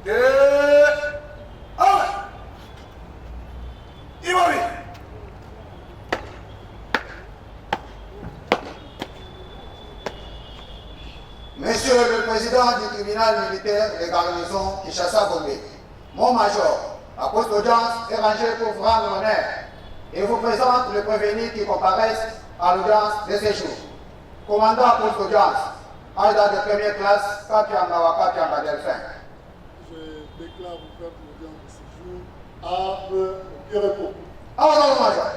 2, 1. Immobile. Monsieur le Président du tribunal militaire de garnison Kinshasa-Gombe, mon major, la post-audience est rangée pour vous rendre l'honneur et vous présente le prévenu qui comparaissent à l'audience de ce jour. Commandant post-audience, Aïda de première classe, Katianga Wakatianga Delphin. Je déclare ouverte l'audience de ce jour à pied repos. Ordre, major.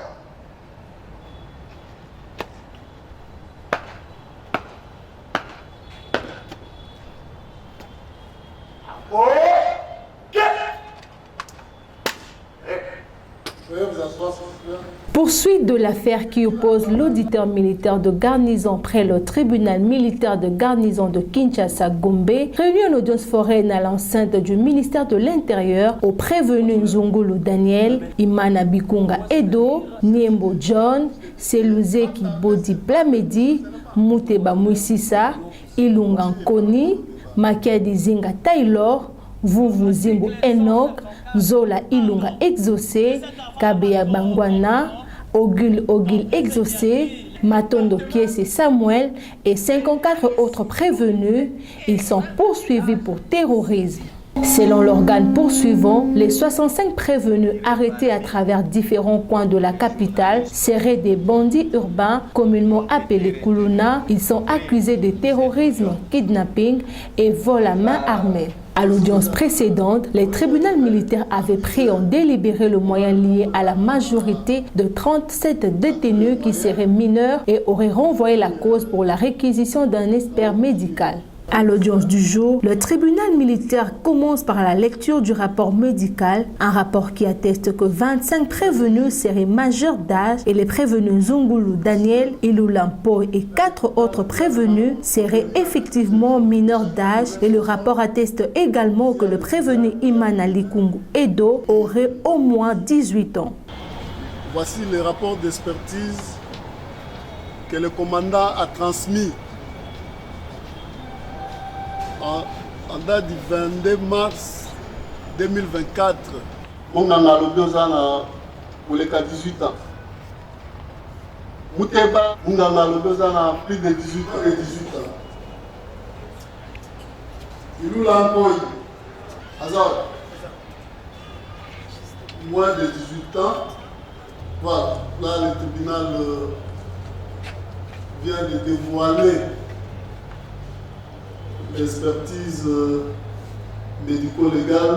Poursuite de l'affaire qui oppose l'auditeur militaire de garnison près le tribunal militaire de garnison de Kinshasa-Gombe, réunit une audience foraine à l'enceinte du ministère de l'Intérieur au prévenu Nzongolo Daniel, Imana Bikunga Edo, Niembo John, Seluzeki Bodi Blamedi, Muteba Mouississa, Ilunga Nkoni, Makiadi Zinga Taylor, Vuvu Zimbo Enoch, Zola Ilunga Exaucé, Kabeya Bangwana, Ogul Exaucé, Matondo Kiese Samuel et 54 autres prévenus. Ils sont poursuivis pour terrorisme. Selon l'organe poursuivant, les 65 prévenus arrêtés à travers différents coins de la capitale seraient des bandits urbains communément appelés Kuluna. Ils sont accusés de terrorisme, kidnapping et vol à main armée. À l'audience précédente, les tribunaux militaires avaient pris en délibéré le moyen lié à la majorité de 37 détenus qui seraient mineurs et auraient renvoyé la cause pour la réquisition d'un expert médical. À l'audience du jour, le tribunal militaire commence par la lecture du rapport médical, un rapport qui atteste que 25 prévenus seraient majeurs d'âge et les prévenus Zungulu Daniel, Ilulampo et 4 autres prévenus seraient effectivement mineurs d'âge et le rapport atteste également que le prévenu Imana Likungu Edo aurait au moins 18 ans. Voici le rapport d'expertise que le commandant a transmis en date du 22 mars 2024. On a le 2 ans pour les cas 18 ans. Mouteba, on a le 2 ans plus de 18 ans et 18 ans. Il a encore Azor, moins de 18 ans. Voilà, là le tribunal vient de dévoiler l'expertise médico-légale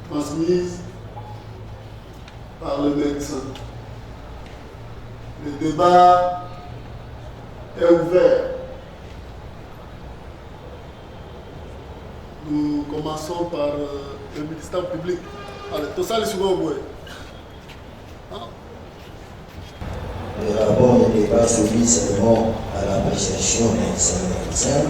transmise par le médecin. Le débat est ouvert. Nous commençons par le ministère public. Allez, tout ça, les seconds mots. Le rapport n'était pas soumis seulement à l'appréciation d'un médecin.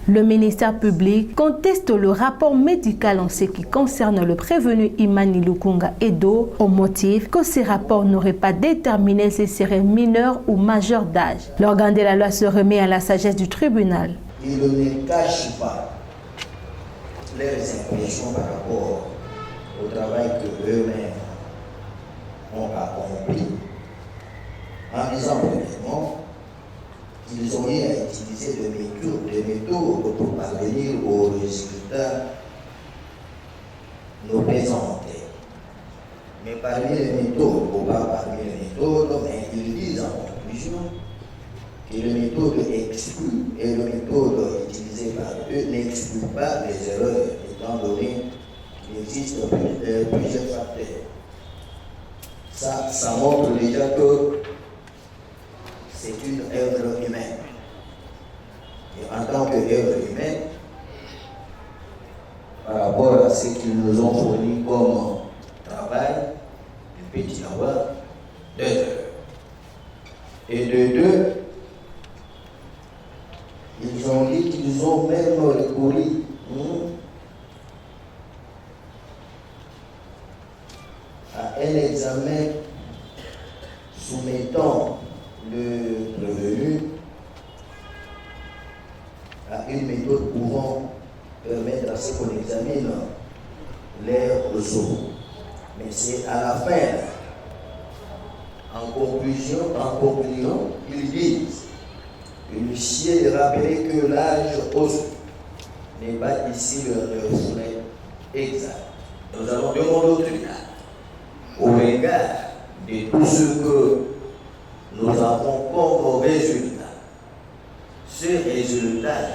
Le ministère public conteste le rapport médical en ce qui concerne le prévenu Imani Lukunga Edo au motif que ces rapports n'auraient pas déterminé s'il serait mineur ou majeur d'âge. L'organe de la loi se remet à la sagesse du tribunal. Ils ne cachent pas leurs impressions par rapport au travail que eux-mêmes ont accompli en disant premièrement qu'ils ont eu à utiliser des méthodes pour parvenir aux résultats nous présentés. Mais parmi les méthodes, ou pas parmi les méthodes, mais ils disent en conclusion que les méthodes excluent et les méthodes utilisées par eux n'excluent pas les erreurs, étant donné qu'il existe plusieurs facteurs. Ça montre déjà que c'est une œuvre humaine. Et en tant qu'œuvre humaine, par rapport à ce qu'ils nous ont fourni comme travail, il peut y avoir 2 erreurs. Et de 2, ils ont dit qu'ils ont même recouru à un examen soumettant le prévenu à une méthode pouvant permettre à ce qu'on examine les ressources. Mais c'est à la fin, en conclusion, ils disent inutile de rappeler que l'âge n'est pas ici le reflet exact. Nous allons demander au tribunal, au regard de tout ce que nous avons comme résultat. Ces résultats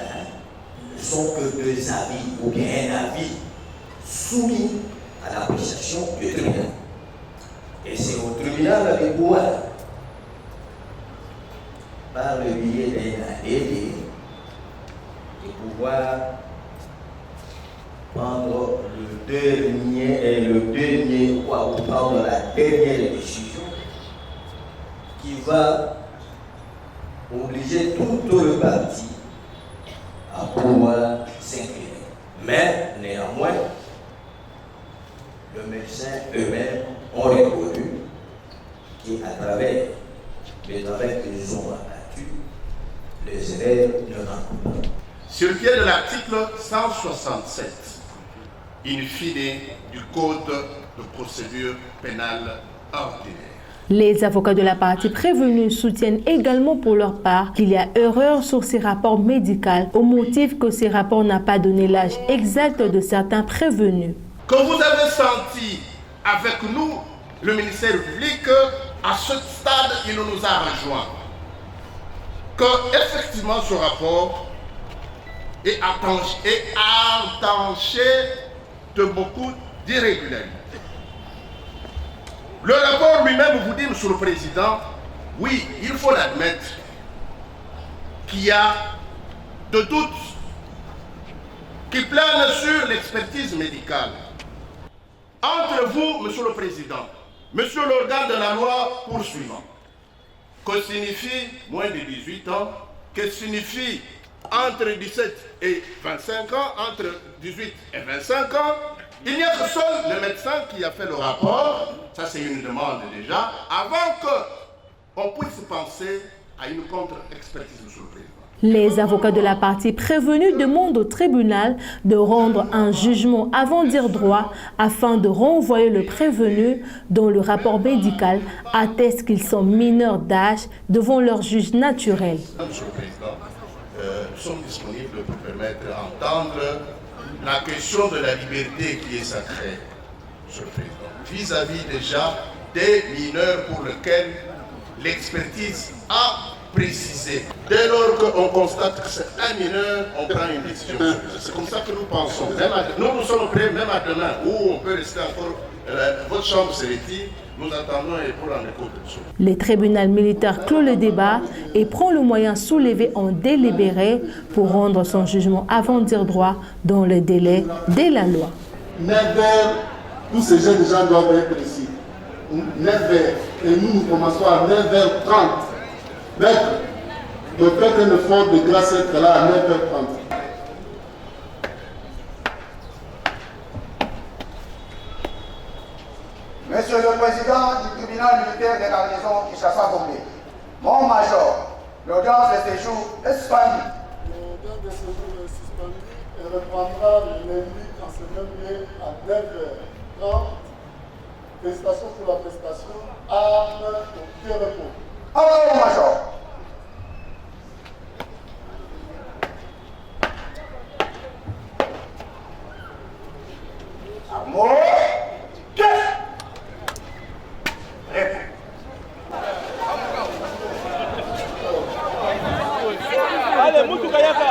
ne sont que deux avis ou bien un avis soumis à l'appréciation du tribunal. Et c'est au tribunal de pouvoir, par le biais d'un délai, de pouvoir prendre le dernier, ou prendre la dernière décision qui va obliger tout le parti à pouvoir s'incliner. Mais néanmoins, le médecin eux-mêmes ont reconnu qu'à travers le travail qu'ils ont abattu, les élèves ne manquent pas. Sur le pied de l'article 167, in fine, du Code de procédure pénale ordinaire. Les avocats de la partie prévenue soutiennent également pour leur part qu'il y a erreur sur ces rapports médicaux au motif que ces rapports n'ont pas donné l'âge exact de certains prévenus. Que vous avez senti avec nous, le ministère public, à ce stade, il nous a rejoints. Que effectivement ce rapport est entaché de beaucoup d'irrégularités. Le rapport lui-même vous dit, Monsieur le Président, oui, il faut l'admettre, qu'il y a de doutes qui planent sur l'expertise médicale. Entre vous, Monsieur le Président, Monsieur l'organe de la loi poursuivant, que signifie moins de 18 ans, que signifie entre 17 et 25 ans, entre 18 et 25 ans, il n'y a que seul le médecin qui a fait le rapport, ça c'est une demande déjà, avant qu'on puisse penser à une contre-expertise, Monsieur le Président. Les avocats de la partie prévenue demandent au tribunal de rendre un jugement avant dire droit afin de renvoyer le prévenu dont le rapport médical atteste qu'ils sont mineurs d'âge devant leur juge naturel. Monsieur le Président, nous sommes disponibles pour permettre d'entendre la question de la liberté qui est sacrée, Monsieur le Président, vis-à-vis déjà des mineurs pour lesquels l'expertise a précisé. Dès lors qu'on constate que c'est un mineur, on prend une décision. C'est comme ça que nous pensons. Nous sommes prêts même à demain, où on peut rester encore, votre chambre se retire, nous attendons et pour en écoute. Le tribunal militaire clôt le débat et prend le moyen soulevé en délibéré pour rendre son jugement avant dire droit dans le délai de la loi. 9h, tous ces jeunes gens doivent être ici. 9h. Et nous commençons à 9h30. Maître, de faire un effort de grâce être là à 9h30. Monsieur le Président du tribunal militaire de garnison Kinshasa-Gombe, mon major, l'audience de séjour est suspendue. L'audience de séjour est suspendue et reprendra lundi en ce même lieu à 9h30. Félicitations pour la prestation. Armes au pied repos. Alors, mon major. Amour, que Allez, Moutou Kayaka.